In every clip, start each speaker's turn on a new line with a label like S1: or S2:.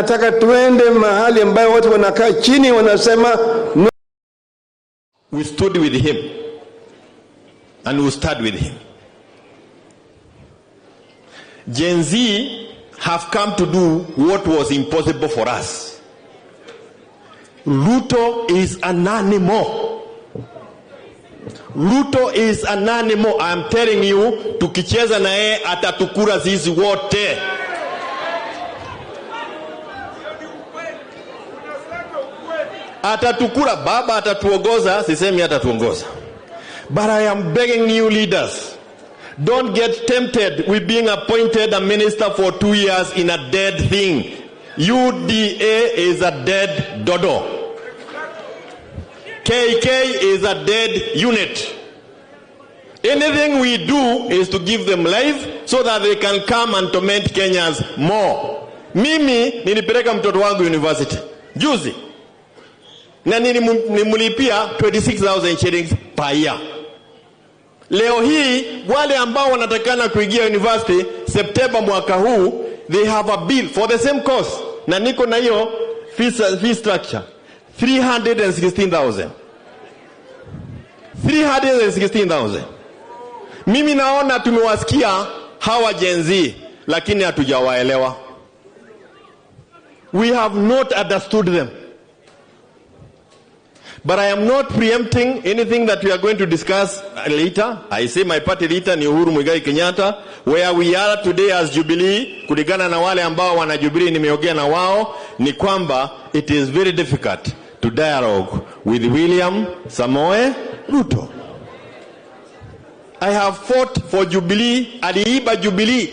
S1: Nataka tuende mahali ambayo watu wanakaa chini wanasema no.
S2: We stood with him and we stand with him. Gen Z have come to do what was impossible for us. Ruto is an animal. Ruto is an animal. I'm telling you, tukicheza na yeye atatukura sisi wote. Atatukura, baba atatuongoza, sisemi atatuongoza. But I am begging you leaders, don't get tempted with being appointed a minister for 2 years in a dead thing. UDA is a dead dodo. KK is a dead unit. Anything we do is to give them life so that they can come and torment Kenyans more. Mimi nilipeleka mtoto wangu university juzi na nilimlipia 26,000 shillings per year. Leo hii wale ambao wanatakana kuingia university September mwaka huu, they have a bill for the same course, na niko na hiyo fee structure 316,000. 316,000. Mimi naona tumewasikia hawa Gen Z lakini hatujawaelewa. We have not understood them. But I am not preempting anything that we are going to discuss later. I say my party leader ni Uhuru Muigai Kenyatta. Where we are today as Jubilee, kulingana na wale ambao wana Jubilee nimeongea na wao, ni kwamba it is very difficult to dialogue with William Samoei Ruto. I have fought for Jubilee, aliiba Jubilee.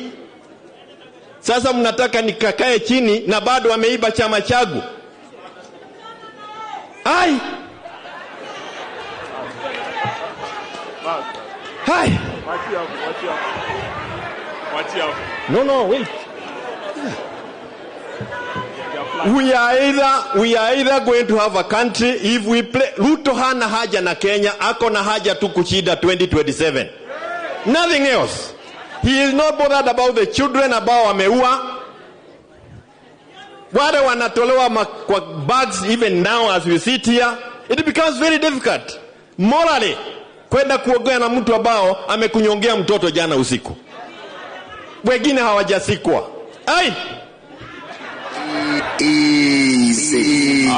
S2: Sasa mnataka nikakae chini na bado ameiba chama changu. Ai! Hi. No, wait. We are either going to have a country if we play. Ruto hana haja na Kenya, ako na haja tu kushida 2027. Nothing else. He is not bothered about the children ambao wameua. Wale wanatolewa kwa bags even now as we sit here. It becomes very difficult morally kwenda kuongea na mtu ambao amekunyongea mtoto jana usiku. Wengine hawajasikwa. Ai! Easy.